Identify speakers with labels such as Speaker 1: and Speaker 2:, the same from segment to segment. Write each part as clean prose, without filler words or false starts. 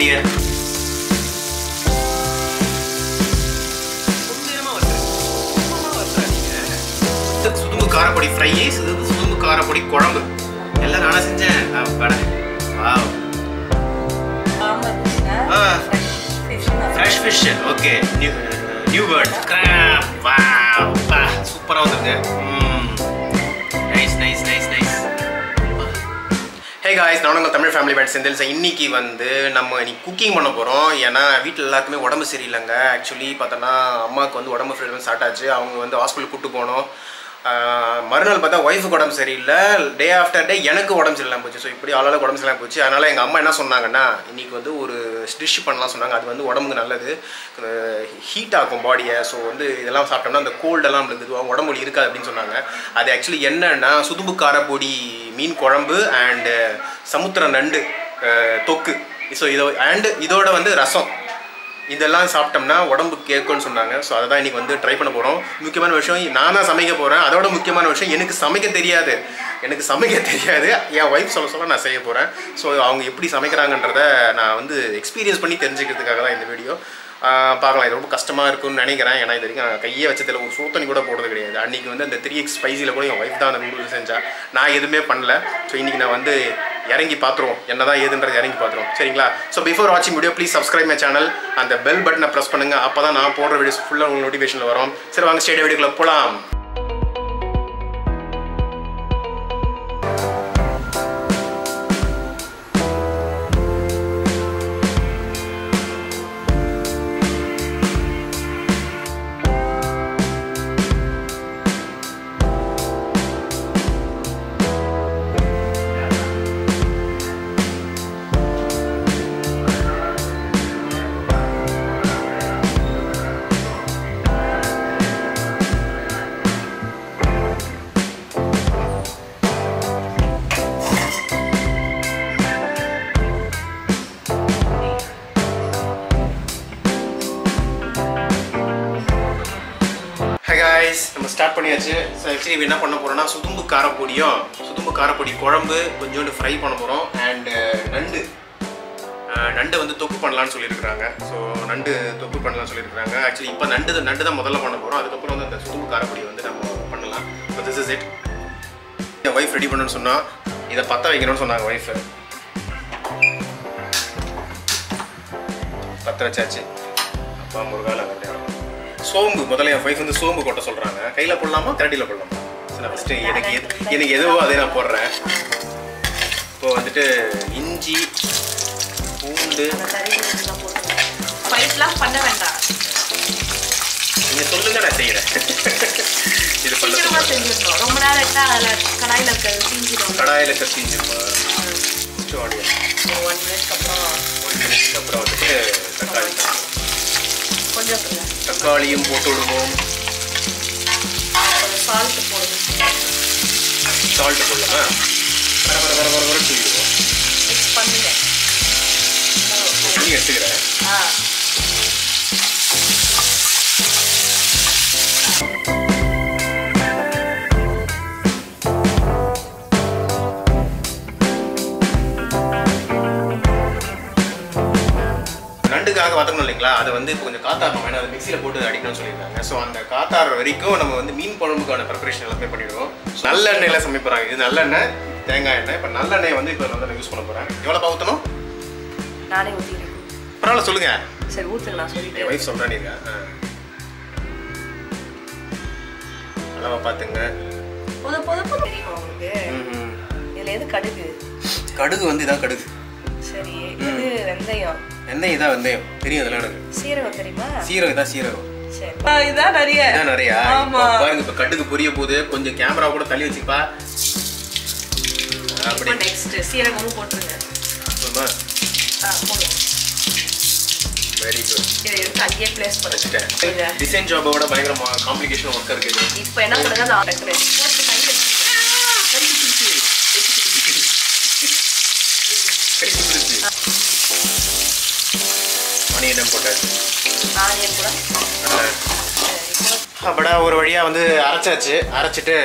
Speaker 1: dear. சுதும்பு காரப்பொடி fry, சுதும்பு காரப்பொடி குழம்பு எல்லாம் நானே செஞ்சேன். Wow. Fresh fish. Okay, new word crab. Wow, பா சூப்பரா வந்திருக்கு. Nice nice nice nice. Hey guys, நான் உங்கள் தமிழ் ஃபேமிலி பேட் செந்தில். இன்னைக்கு வந்து நம்ம குக்கிங் பண்ண போகிறோம். ஏன்னா வீட்டில் எல்லாருக்குமே உடம்பு சரியில்லைங்க. ஆக்சுவலி பார்த்தோன்னா அம்மாவுக்கு வந்து உடம்பு ஃப்ரீடம் ஸ்டார்ட் ஆச்சு. அவங்க வந்து ஹாஸ்பிட்டல் கூப்பிட்டு போனோம். மறுநாள் பார்த்தா ஒய்ஃபுக்கு உடம்பு சரியில்லை. டே ஆஃப்டர் டே எனக்கு உடம்பு சரியில்லாமல் போச்சு. ஸோ இப்படி ஆளால் உடம்பு சரியில்லாமல் போச்சு. அதனால் எங்கள் அம்மா என்ன சொன்னாங்கன்னா, இன்றைக்கி வந்து ஒரு டிஷ் பண்ணலாம் சொன்னாங்க. அது வந்து உடம்புக்கு நல்லது, ஹீட் ஆகும் பாடியை. ஸோ வந்து இதெல்லாம் சாப்பிட்டோம்னா அந்த கோல்டெல்லாம் இருந்தது, அவங்க உடம்பு இருக்காது அப்படின்னு சொன்னாங்க. அது ஆக்சுவலி என்னன்னா சுதும்பு காரப்பொடி மீன் குழம்பு அண்டு சமுத்திர நண்டு தொக்கு. ஸோ இதோட வந்து ரசம், இதெல்லாம் சாப்பிட்டோம்னா உடம்பு கேட்கும்னு சொன்னாங்க. ஸோ அதை தான் இன்றைக்கி வந்து ட்ரை பண்ண போகிறோம். முக்கியமான விஷயம், நான் தான் சமைக்க போகிறேன். அதோட முக்கியமான விஷயம், எனக்கு சமைக்க தெரியாது. என் ஒய்ஃப் சொல்ல நான் செய்ய போகிறேன். ஸோ அவங்க எப்படி சமைக்கிறாங்கன்றதை நான் வந்து எக்ஸ்பீரியன்ஸ் பண்ணி தெரிஞ்சுக்கிறதுக்காக தான் இந்த வீடியோ. பார்க்கலாம். இது ரொம்ப கஷ்டமாக இருக்கும்னு நினைக்கிறேன். ஏன்னா இது வரைக்கும் நான் கையே வச்சதில் ஒரு சோத்தனி கூட போடுறது கிடையாது. அன்றைக்கி வந்து அந்த 3x ஸ்பைசியில் கூட என் ஒய்ஃப் தான் அந்த நூடுல்ஸ் செஞ்சா. நான் எதுவுமே பண்ணல. ஸோ இன்றைக்கி நான் வந்து இறங்கி பார்த்துருவோம், என்ன தான் ஏதுன்றது இறங்கி பார்த்துருவோம். சரிங்களா? ஸோ பிஃபோர் வாட்சிங் video please subscribe my channel. அந்த பெல் பட்டனை ப்ரெஸ் பண்ணுங்கள். அப்போ தான் நான் போடுற வீடியோஸ் ஃபுல்லாக உங்களுக்கு நோட்டிஃபிகேஷனில் வரும். சரி வாங்க ஸ்டேடியம் வீடியோக்குள்ள போகலாம். நம்ம ஸ்டார்ட் பண்ணியாச்சு. ஸோ ஆக்சுவலி என்ன பண்ண போகிறோம்னா, சுதும்பு காரப்பொடியும் சுதும்பு காரப்பொடி குழம்பு கொஞ்சோண்டு ஃப்ரை பண்ண போகிறோம். அண்டு நண்டு வந்து தொக்கு பண்ணலான்னு சொல்லியிருக்கிறாங்க. ஸோ நண்டு தொக்கு பண்ணலான்னு சொல்லியிருக்கிறாங்க. ஆக்சுவலி இப்போ நண்டு தான் முதல்ல பண்ண போகிறோம். அதுக்கப்புறம் வந்து அந்த சுதும்பு காரப்பொடி வந்து நம்ம பண்ணலாம். So this is it. N wife ready பண்ணணும்னு சொன்னால் இதை பற்ற வைக்கணும்னு சொன்னாங்க ஒய்ஃபு. பற்ற வச்சாச்சு. அப்பா முருகால சோம்பு முதல்ல என் ஒய்ஃப் வந்து சோம்பு கொட்ட சொல்கிறாங்க. கையில் போடலாமா கரண்டியில் போடலாமா? ஸோ நான் ஃபஸ்ட்டு எனக்கு எதுவோ அதே நான் போடுறேன். இப்போ வந்துட்டு இஞ்சி பூண்டு
Speaker 2: பண்ண வேண்டாம்,
Speaker 1: நீங்கள் சொல்லுங்க, நான் செய்கிறேன். இது பண்ண
Speaker 2: செஞ்சிடணும். ரொம்ப நேரம் கடாயில் இருக்க தீஞ்சிருமா? 1 மினிட்க்கு
Speaker 1: அப்புறம் வந்துட்டு தக்காளி
Speaker 2: கொஞ்சம்
Speaker 1: தக்காளியும் போட்டு விடுவோம்.
Speaker 2: சால்ட் போடலாம்.
Speaker 1: வர சொல்லிடுவோம்.
Speaker 2: மிக்ஸ் பண்ணுங்க.
Speaker 1: எடுத்துக்கிறேன். நண்டுக்காக வதக்கணும் இல்லைங்களா? அதை வந்து இப்போ கொஞ்சம் காத்தாரணும். வேணும், அதை மிக்சியில் போட்டு அடிக்கணும்னு சொல்லியிருக்காங்க. ஸோ அந்த காத்தார வரைக்கும் நம்ம வந்து மீன் குழம்புக்கான ப்ரிப்பரேஷன் எல்லாமே பண்ணிவிடுவோம். நல்லெண்ணெயில் சமைப்பாங்க. இது நல்லெண்ணெய், தேங்காய் எண்ணெய். இப்போ நல்லெண்ணெய் வந்து இப்போ நான் யூஸ் பண்ண போகிறேன். எவ்வளோ ஊற்றணும்?
Speaker 2: நானே ஊற்றிக்கிறேன்.
Speaker 1: பரவாயில்ல, சொல்லுங்க.
Speaker 2: சரி ஊற்றுங்க, நான் சொல்லிட்டேன்.
Speaker 1: ஒய்ஃப் சொல்கிறேன். அளவாக பார்த்துங்க.
Speaker 2: தெரியுமா உங்களுக்கு? இதில் எது கடுகு?
Speaker 1: கடுகு வந்து இதான் கடுகு.
Speaker 2: சரி, இது வெந்தயம்.
Speaker 1: வெந்தயம் இதான் வெந்தயம் தெரியும். அதெல்லாம் எனக்கு.
Speaker 2: சீரகம் தெரியுமா?
Speaker 1: சீரகம் தான் சீரகம்.
Speaker 2: சரி, இதான் நிறையா.
Speaker 1: ஆமா பாருங்க, இப்போ கடுகு பொரிய போது கொஞ்சம் கேமரா கூட தள்ளி வச்சுப்பா. அப்படி
Speaker 2: நெக்ஸ்ட் சீரகமும் போட்டுருங்க.
Speaker 1: போதுமா?
Speaker 2: போடுங்க.
Speaker 1: Very good.
Speaker 2: இதை எடுத்து அங்கேயே பிளேஸ் பண்ணிட்டேன்.
Speaker 1: டிசைன் ஜாபோட பயங்கர காம்ப்ளிகேஷன் ஒர்க் இருக்குது.
Speaker 2: இப்போ என்ன பண்ணுங்க, நான் வைக்கிறேன்.
Speaker 1: ஆனியன் போட்டாச்சு.
Speaker 2: ஆனியன் கூட
Speaker 1: அப்படியே ஒரு வழியாக வந்து அரைச்சாச்சு. அரைச்சிட்டு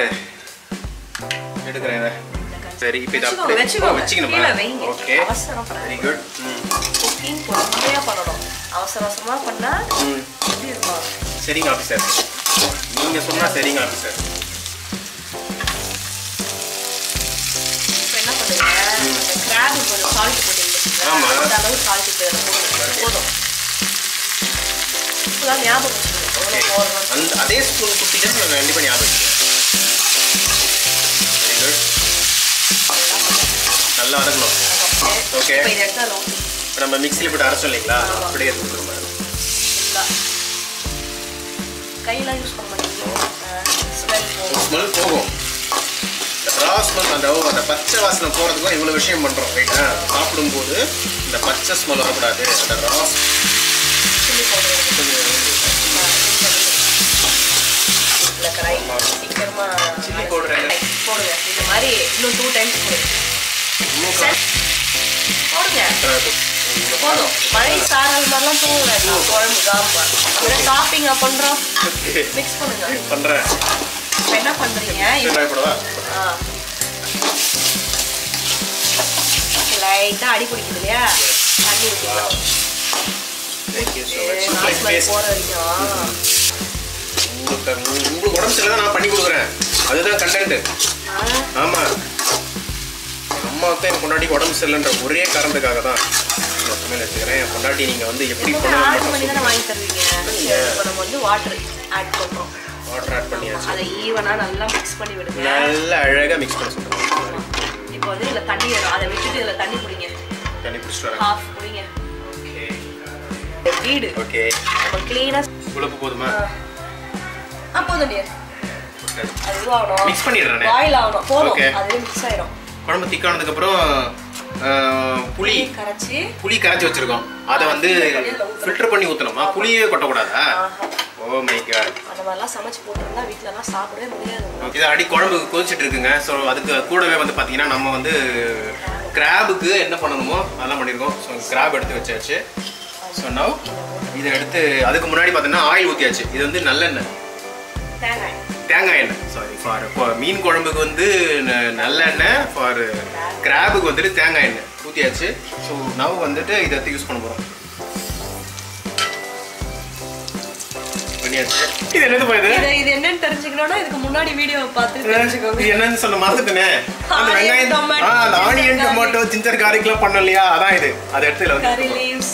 Speaker 1: எடுக்கிறேன். இதை சரி இப்போ இத
Speaker 2: வச்சுக்கோங்க, வச்சுக்கோங்க.
Speaker 1: வச்சுக்கணுமா?
Speaker 2: கீழே வைங்க.
Speaker 1: ஓகே
Speaker 2: அவசரப்படாதீங்க.
Speaker 1: Very good.
Speaker 2: குக்கிங் பொறுமையா பண்ணணும். அவசர அவசரமா பண்ணா எப்படி இருக்கும்?
Speaker 1: சரிங்க ஆஃபீஸர், நீங்க சொன்னா சரிங்க ஆஃபீஸர்.
Speaker 2: இப்போ என்ன பண்ணுங்க, அந்த கிராப் கொஞ்சம் சால்ட் போட்டுங்க.
Speaker 1: ஆமா.
Speaker 2: அந்த அளவு சால்ட் போதும். இப்போதான் ஞாபகம் வச்சுக்கணும்.
Speaker 1: ஓகே.
Speaker 2: எவ்வளோ போடணும்.
Speaker 1: அந்த அதே ஸ்பூன் குட்டிதான் நான் கண்டிப்பா ஞாபகம் வச்சுக்கேன். Very good. நல்லா வதக்கணும். ஓகே.
Speaker 2: இப்போ இதை எடுத்தாலும்
Speaker 1: இப்போ நம்ம மிக்ஸியில் போட்டு அரைச்சோம் இல்லைங்களா, அப்படியே எடுத்துக்கிறோம்.
Speaker 2: கையெல்லாம் யூஸ் பண்ண மாட்டேங்குது.
Speaker 1: ஸ்மெல் போகும். இந்த ரா ஸ்மெல், அந்த பச்சை வாசனை போகிறதுக்கும் இவ்வளோ விஷயம் பண்ணுறோம் ரைட்டா. சாப்பிடும்போது இந்த பச்சை ஸ்மெல் வரக்கூடாது. அந்த ரா
Speaker 2: சில்லி பவுடர் சீக்கிரமா
Speaker 1: சில்லி பவுடர்
Speaker 2: போடுங்க. இந்த மாதிரி இன்னும் 2 டைம்ஸ் போடுங்க. போதும். மழை சாரல் மாதிரிலாம் தூங்க குழம்பு காம்பா. அப்புறம் டாப்பிங்கா பண்றோம். மிக்ஸ் பண்ணுங்க.
Speaker 1: பண்ணுறேன்.
Speaker 2: இப்போ என்ன பண்றீங்க? லைட்டா அடி பிடிக்குது இல்லையா, தண்ணி ஊற்றிக்கலாம். போற வரைக்கும்
Speaker 1: உங்களுக்கு உடம்பு சரியில்லை நான் பண்ணி கொடுக்குறேன். அதுதான் கண்டென்ட். ஆமா, அம்மாவுக்கு என் பொண்டாட்டி உடம்பு சரியில்லைன்ற ஒரே காரணத்துக்காக தான் சமையல் வச்சுக்கிறேன். என் பொண்டாட்டி நீங்க வந்து எப்படி
Speaker 2: ஆட் பண்ணி தானே வாங்கி தருவீங்க. இப்போ நம்ம வந்து வாட்டர் ஆட் பண்றோம்.
Speaker 1: வாட்டர் ஆட் பண்ணியாச்சு.
Speaker 2: அதை ஈவனா நல்லா மிக்ஸ் பண்ணி விடுங்க.
Speaker 1: நல்லா அழகா மிக்ஸ் பண்ண சொல்றேன்.
Speaker 2: இப்போ வந்து இதுல தண்ணி வரும். அதை விட்டுட்டு இதுல தண்ணி குடிங்க.
Speaker 1: தண்ணி குடிச்சிட்டு வரேன்.
Speaker 2: ஹாஃப் குடிங்க.
Speaker 1: ஓகே.
Speaker 2: வீடு
Speaker 1: ஓகே.
Speaker 2: நம்ம க்ளீனா
Speaker 1: உப்பு போதுமா?
Speaker 2: போதும் டியர். அது இதுவாகணும்.
Speaker 1: மிக்ஸ் பண்ணிடுறேன்.
Speaker 2: பாயில் ஆகணும். போதும். அதுவே மிக்ஸ் ஆயிடும்.
Speaker 1: குழம்பு திக்கானதுக்கு அப்புறம் புளி கரைச்சி வச்சிருக்கோம். அதை வந்து ஃபில்டர் பண்ணி ஊற்றணுமா? புளியே கொட்டக்கூடாதா? Oh my God.
Speaker 2: அந்த மாதிரிலாம் சமைச்சு போட்டுருந்தா வீட்டிலலாம் சாப்பிடவே முடியாது.
Speaker 1: இது அடி குழம்பு கொதிச்சுட்டு இருக்குங்க. ஸோ அதுக்கு கூடவே வந்து பார்த்தீங்கன்னா நம்ம வந்து கிராபுக்கு என்ன பண்ணணுமோ அதெல்லாம் பண்ணியிருக்கோம். ஸோ கிராப் எடுத்து வச்சாச்சு. ஸோ நவ் இதை எடுத்து அதுக்கு முன்னாடி பார்த்தீங்கன்னா ஆயில் ஊற்றியாச்சு. இது வந்து நல்லெண்ணெய், தேங்காய் எண்ணெய். சாரி, ஃபார் மீன் குழம்புக்கு வந்து நல்லெண்ணெய், ஃபார் கிராபுக்கு வந்துட்டு தேங்காய் எண்ணெய் ஊற்றியாச்சு. ஸோ நவ் வந்துட்டு இதை எடுத்து யூஸ் பண்ண போகிறோம். இது என்னது போயுது?
Speaker 2: இது என்னன்னு தெரிஞ்சுக்கணும்னா இதுக்கு முன்னாடி வீடியோ பார்த்து தெரிஞ்சுக்கோங்க.
Speaker 1: இது என்னன்னு சொன்ன மறந்துட்டேனே. அந்த வெங்காயம், அந்த ஆனியன், டொமேட்டோ, ஜிஞ்சர் கார்லிக்லாம் பண்ணோம் இல்லையா, அதான் இது. அதை எடுத்து வந்து
Speaker 2: கரி லீவ்ஸ்.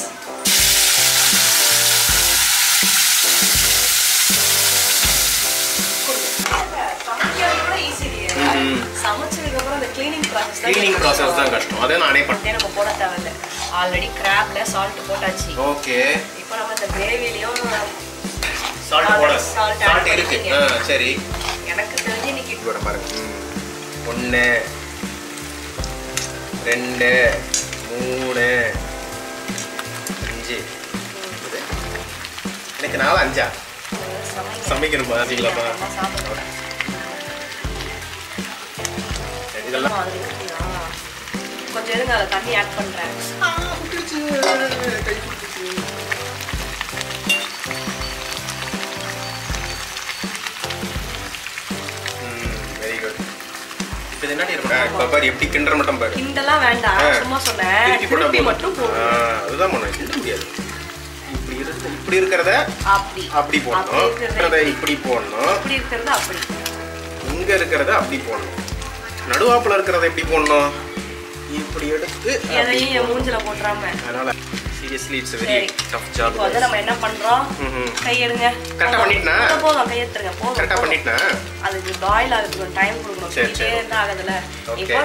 Speaker 2: சமைச்சதுக்கு அப்புறம் அந்த கிளீனிங் ப்ராசஸ் தான் கஷ்டம்.
Speaker 1: அதை நானே பண்ணேன்.
Speaker 2: நம்ம போட தேவையில்லை. ஆல்ரெடி கிராப்ல சால்ட் போட்டாச்சு.
Speaker 1: ஓகே.
Speaker 2: இப்போ நம்ம இந்த கிரேவிலையும்
Speaker 1: சால்ட் இருக்கு. சரி,
Speaker 2: எனக்கு தெரிஞ்சு இன்னைக்கு
Speaker 1: போட பாருங்க. 1 2 3 5 எனக்கு 4 5 சமைக்கணும். பாத்தீங்களாப்பா? இதெல்லாம்
Speaker 2: கொஞ்சம் இருங்க, அதில் தண்ணி ஆட் பண்ணுறேன்.
Speaker 1: Very good. இப்போ என்ன இருக்கா பாரு, எப்படி கிண்டற மட்டும் பாரு.
Speaker 2: கிண்டலாம் வேண்டாம், சும்மா சொன்னேன். திருப்பி மட்டும் போடு.
Speaker 1: அதுதான் பண்ண கிண்ட முடியாது. இப்படி இருக்கிறத அப்படி போடணும். இருக்கிறத இப்படி போடணும்.
Speaker 2: இப்படி இருக்கிறத அப்படி.
Speaker 1: இங்க இருக்கிறத அப்படி போடணும். நடுவாப்புல இருக்கிறத எப்படி போடணும்? இப்படி எடுத்து
Speaker 2: எதையும் என் மூஞ்சில போட்டுறாம.
Speaker 1: அதனால seriously it's very tough job.
Speaker 2: இப்போ வந்து நம்ம என்ன பண்றோம்? கை எடுங்க.
Speaker 1: கரெக்டா பண்ணிட்டனா?
Speaker 2: போதும், கை எடுத்துங்க. போதும்.
Speaker 1: கரெக்டா பண்ணிட்டனா?
Speaker 2: அதுக்கு பாயில் ஆகிறதுக்கு டைம் கொடுக்கணும். இதே இருந்தா ஆகுதுல. இப்போ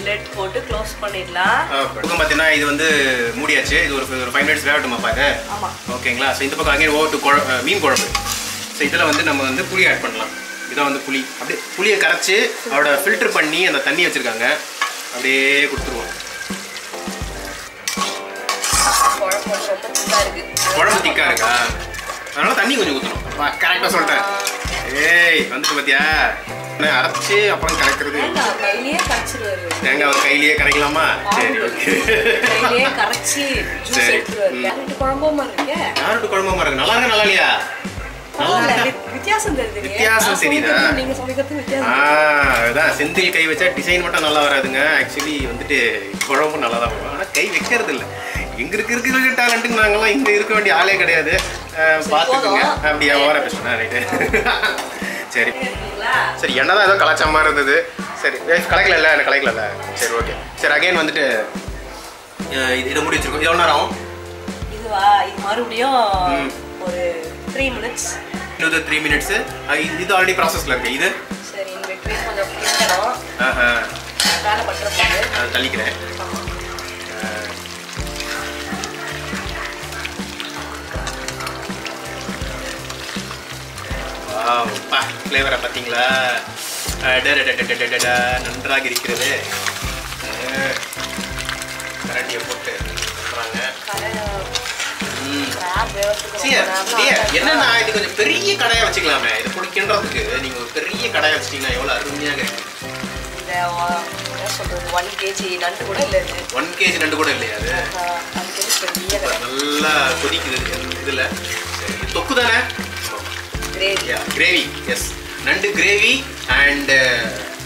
Speaker 2: லெட் போட்டு க்ளோஸ் பண்ணிடலாம்.
Speaker 1: பக்கம் பார்த்தீங்கன்னா இது வந்து மூடியாச்சு. இது ஒரு 5 மினிட்ஸ் வேகட்டுமா பாரு?
Speaker 2: ஆமா.
Speaker 1: ஓகேங்களா? ஸோ இந்த பக்கம் அங்கே ஓவர் டு மீன் குழம்பு. ஸோ இதில் வந்து நம்ம வந்து புளி ஆட் பண்ணலாம். இதான் வந்து புளி. அப்படியே புளியை கரைச்சி அவட ஃபில்டர் பண்ணி அந்த தண்ணி வச்சுருக்காங்க. அப்படியே கொடுத்துருவோம். குழம்பு திக்காக இருக்கா? அதனால தண்ணி கொஞ்சம் ஊற்றணும். கரெக்டாக சொல்லிட்டேன். ஏய் வந்துட்டு பார்த்தியா? அரைச்சி அப்புறம் கரைக்கிறது. தேங்காய் ஒரு கையிலேயே கரைக்கலாமா? சரி, ஓகே.
Speaker 2: சரி.
Speaker 1: யார்கிட்ட குழம்புமா இருக்கு? நல்லா இருக்கா, நல்லா இல்லையா?
Speaker 2: வித்தியாசம் தெரியுது.
Speaker 1: வித்தியாசம் தெரியுதா?
Speaker 2: நீங்க சமைக்கிறது வித்தியாசம்.
Speaker 1: அதான் செந்தில் கை வச்சா டிசைன் மட்டும் நல்லா வராதுங்க. ஆக்சுவலி வந்துட்டு குழம்பும் நல்லா தான் வரும். ஆனால் கை வைக்கிறது இல்லை. எங்க இருக்கிற டேலண்ட்டுக்கு நாங்களாம் இங்க இருக்க வேண்டிய ஆளே கிடையாது. பார்த்துக்கோங்க. அப்படியா ஓர பேசுனா ரைட்டு. சரி சரி, என்னதான் ஏதோ கலாச்சார மாதிரி இருந்தது. சரி கலைக்கல இல்லை, எனக்கு கலைக்கல. சரி ஓகே. சரி அகைன் வந்துட்டு இதை முடி வச்சிருக்கோம். எவ்வளோ நேரம் ஆகும்
Speaker 2: இதுவா? இது மறுபடியும் ஒரு 3 minutes.
Speaker 1: இன்னொரு 3 minutes. இது ஆல்ரெடி ப்ராசஸில் இருக்கு. இது
Speaker 2: சரி இந்த வெற்றி கொஞ்சம் கிண்டணும். வேலை பண்ணுறது
Speaker 1: தள்ளிக்கிறேன். வாப்பா ஃப்ளேவரை பார்த்தீங்களா? நன்றாக இருக்கிறது. கரண்டியை போட்டு என்னன்னா இது கொஞ்சம் பெரிய கடையா வச்சுக்கலாமே. இதை குடிக்கின்றதுக்கு நீங்க ஒரு பெரிய கடையா வச்சிட்டீங்கன்னா எவ்வளவு அருமையாக இருக்கு.
Speaker 2: 1 kg நண்டு கூட இல்லை.
Speaker 1: 1 kg நண்டு கூட இல்லையா? அது நல்லா கொதிக்குது இதுல. தொக்கு தானே? கிரேவி. எஸ், நண்டு கிரேவி அண்ட்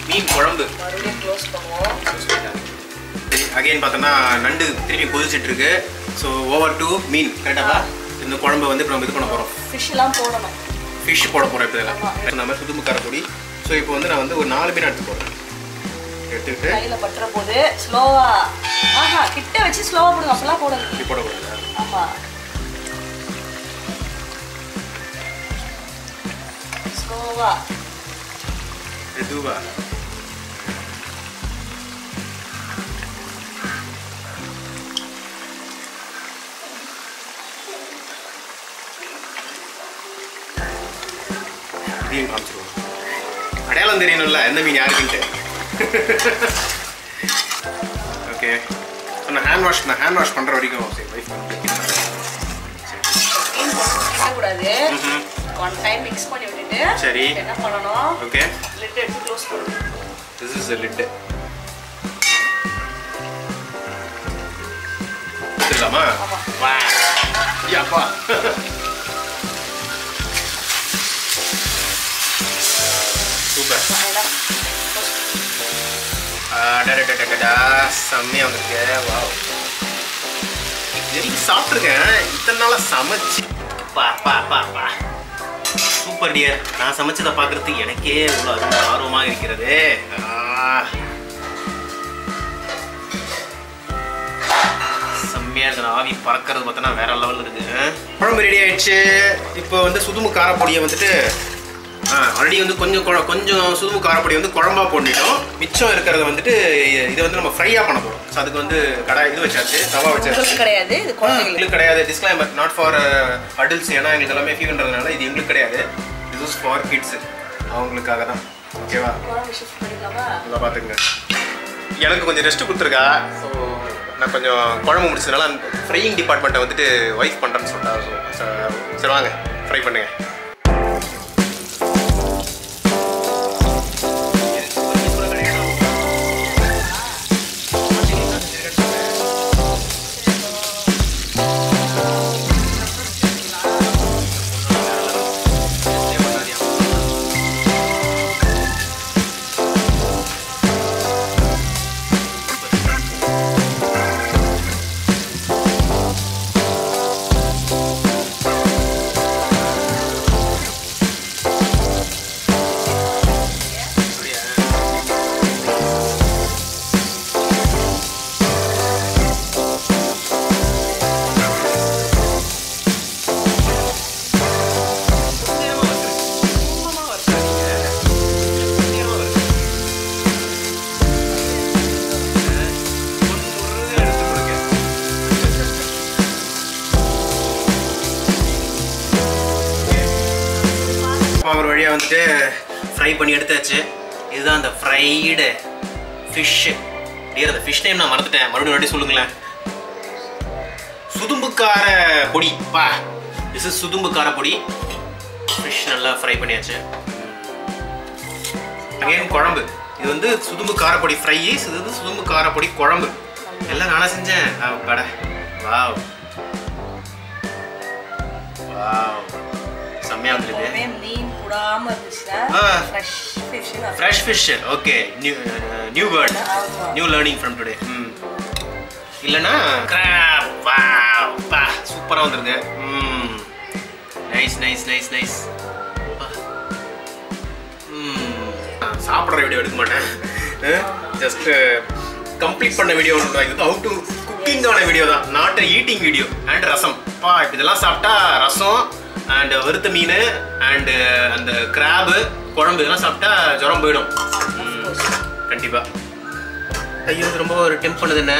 Speaker 1: மீன் குழம்பு. அகைன் பார்த்தோன்னா நண்டு திரும்பி கொதிச்சுட்டு இருக்கு. ஸோ ஓவர் டு மீன். கரெக்டாக இந்த குழம்பு வந்து இப்போ நம்ம இது பண்ண போகிறோம்.
Speaker 2: ஃபிஷ்லாம் போடணும்.
Speaker 1: ஃபிஷ் போட போகிறோம். இப்போ இதில் நம்ம சுதும்பு காரப்பொடி. ஸோ இப்போ வந்து நான் வந்து ஒரு 4 மீன் எடுத்து போடுறேன். எடுத்துக்கிட்டு
Speaker 2: கையில் பட்டுற போது ஸ்லோவாக கிட்ட வச்சு ஸ்லோவாக போடுங்க. அப்பெல்லாம் போடுங்க.
Speaker 1: இப்படி போடக்கூடாது.
Speaker 2: ஆமாம், ஸ்லோவா
Speaker 1: மெதுவா. இதையும் காமிச்சிருவோம். அடையாளம் தெரியணும்ல எந்த மீன் யாருக்குன்ட்டு. ஓகே, நான் ஹேண்ட் வாஷ் பண்ணுற வரைக்கும் சரி வைஃப்
Speaker 2: கூடாது. ஒன் டைம் மிக்ஸ் பண்ணி விட்டுட்டு
Speaker 1: சரி
Speaker 2: என்ன பண்ணணும்?
Speaker 1: ஓகே,
Speaker 2: லிட் எடுத்து க்ளோஸ் பண்ணணும்.
Speaker 1: This is a lid. இதெல்லாமா? வா யப்பா. சூப்பர். செம்மையா வந்துருக்கு. வாவ், சாப்பிட்ருக்கேன் இத்தனை நாளா சமைச்சு. பா சூப்பர் டியர். நான் சமைச்சதை பார்க்கறதுக்கு எனக்கே இவ்வளோ ஆர்வமாக இருக்கிறது. செம்மையா இருக்கு. ஆவி பறக்கிறது பார்த்தோன்னா வேற லெவலில் இருக்கு. குழம்பு ரெடி ஆயிடுச்சு. இப்போ வந்து சுதும்பு காரப்பொடியை வந்துட்டு ஆல்ரெடி வந்து கொஞ்சம் சுதும்பு காரப்பொடி வந்து குழம்பா போட்டுட்டோம். மிச்சம் இருக்கிறத வந்துட்டு இதை வந்து நம்ம ஃப்ரையாக பண்ண போகிறோம். ஸோ அதுக்கு வந்து இது வச்சாச்சு, தவா வச்சாச்சு.
Speaker 2: கிடையாது, இது குழந்தைங்களுக்கு
Speaker 1: கிடையாது. Disclaimer, not for adults. ஏன்னா எங்களுக்கு எல்லாமே ஃபீவர்ன்றதுனால இது எங்களுக்கு கிடையாது. This is for kids. அவங்களுக்காக தான். ஓகேவா? நல்லா பார்த்துக்குங்க. எனக்கு கொஞ்சம் ரெஸ்ட் கொடுத்துருக்கா. ஸோ நான் கொஞ்சம் குழம்பு முடிச்சதுனால அந்த ஃப்ரையிங் டிபார்ட்மெண்ட்டை வந்துட்டு ஒய்ஃப் பண்ணுறேன்னு சொல்லிட்டா. ஸோ சரி வாங்க ஃப்ரை பண்ணுங்க. ஒரு வழியாக வந்துட்டு ஃப்ரை பண்ணி எடுத்தாச்சு. இதுதான் அந்த ஃப்ரைடு ஃபிஷ்ஷு. டியர், அந்த ஃபிஷ் நேம் நான் மறந்துட்டேன். மறுபடியும் சொல்லுங்களேன். சுதும்புக்கார பொடி. பா, திஸ் இஸ் சுதும்புக்கார பொடி. ஃபிஷ் நல்லா ஃப்ரை பண்ணியாச்சு. அகைன் குழம்பு. இது வந்து சுதும்பு காரப்பொடி ஃப்ரை, இது வந்து சுதும்பு காரப்பொடி குழம்பு. எல்லாம் நானா செஞ்சேன். கடை வாவ் வாவ், செம்மையா வந்துருக்கு.
Speaker 2: மீன் கூடாம இருந்துச்சுனா fresh fish.
Speaker 1: Okay, new word, new learning from today. இல்லனா கிராப். வாவ் பா சூப்பரா வந்துருக்கு. Nice nice nice nice. சாப்பிட்ற வீடியோ எடுக்க மாட்டேன், ஜஸ்ட் கம்ப்ளீட் பண்ண வீடியோ. இது ஹவு டு குக்கிங்கான வீடியோ தான், நாட் ஈட்டிங் வீடியோ. அண்ட் ரசம் பா, இதெல்லாம் சாப்பிட்டா ரசம் அண்ட் வறுத்த மீன் அண்டு அந்த கிராபு குழம்பு இதெல்லாம் சாப்பிட்டா ஜுரம் போயிடும் கண்டிப்பாக. ஐயோ இது ரொம்ப ஒரு டெம்ப் பண்ணுது என்ன.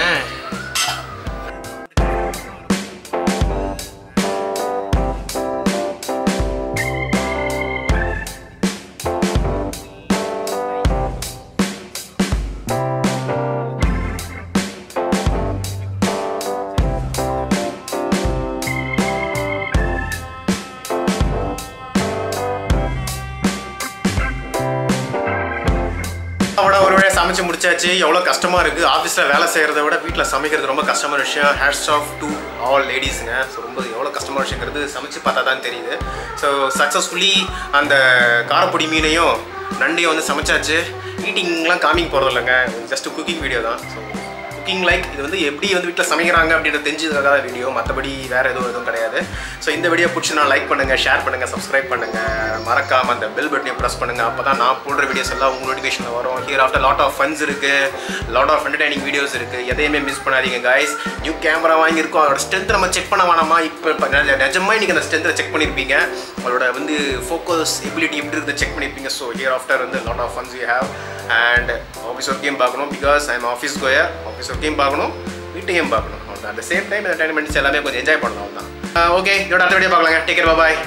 Speaker 1: ஒரு வேளை சமைச்சு முடிச்சாச்சு. எவ்வளோ கஷ்டமாக இருக்குது, ஆஃபீஸில் வேலை செய்கிறத விட வீட்டில் சமைக்கிறது ரொம்ப கஷ்டமான விஷயம். ஹேட்ஸ் ஆஃப் டு ஆல் லேடிஸுங்க. ஸோ ரொம்ப எவ்வளோ கஷ்டமான விஷயங்கிறது சமைச்சு பார்த்தா தான் தெரியுது. ஸோ சக்ஸஸ்ஃபுல்லி அந்த காரப்பொடி மீனையும் நண்டையும் வந்து சமைச்சாச்சு. ஈட்டிங்லாம் காமிக்க போகிறது இல்லைங்க, ஜஸ்ட் குக்கிங் வீடியோ தான். ஸோ குக்கிங் லைக் இது வந்து எப்படி வந்து வீட்டில் சமைக்கிறாங்க அப்படின்றது தெரிஞ்சதுக்காக வீடியோ, மற்றபடி வேறு எதுவும் கிடையாது. ஸோ இந்த வீடியோ பிடிச்சினா லைக் பண்ணுங்கள், ஷேர் பண்ணுங்கள், சப்ஸ்கிரைப் பண்ணுங்கள், மறக்காமல் அந்த பெல் பட்டனையும் ப்ரெஸ் பண்ணுங்கள். அப்போ தான் நான் போடுற வீடியோஸ் எல்லாம் உங்கள் நோட்டிஃபிகேஷனில் வரும். Here after lot of funs இருக்குது, லாட் ஆஃப் என்டர்டைனிங் வீடியோஸ் இருக்குது. எதையுமே மிஸ் பண்ணாதீங்க கைஸ். நியூ கேமரா வாங்கியிருக்கோம், அதோட ஸ்ட்ரென்த் நம்ம செக் பண்ண வேணாமா? இப்போ நிஜமாக இன்றைக்கி அந்த ஸ்ட்ரென்த்தை செக் பண்ணியிருப்பீங்க, அதோட வந்து ஃபோக்கஸ் எபிலிட்டி எப்படி இருக்குது செக் பண்ணியிருப்பீங்க. ஸோ ஹியர் ஆஃப்டர் வந்து lot of funs you have. And office ஒர்க்கையும் பார்க்கணும், because I am office goer. Office ஒர்க்கையும் பார்க்கணும், வீட்டையும் பார்க்கணும். At the same time entertainments எல்லாமே கொஞ்சம் என்ஜாய் பண்ணலாம் தான். ஓகே, இதோட அடுத்த வீடியோ பார்க்கலாங்க. டேக் கேர், பாய்.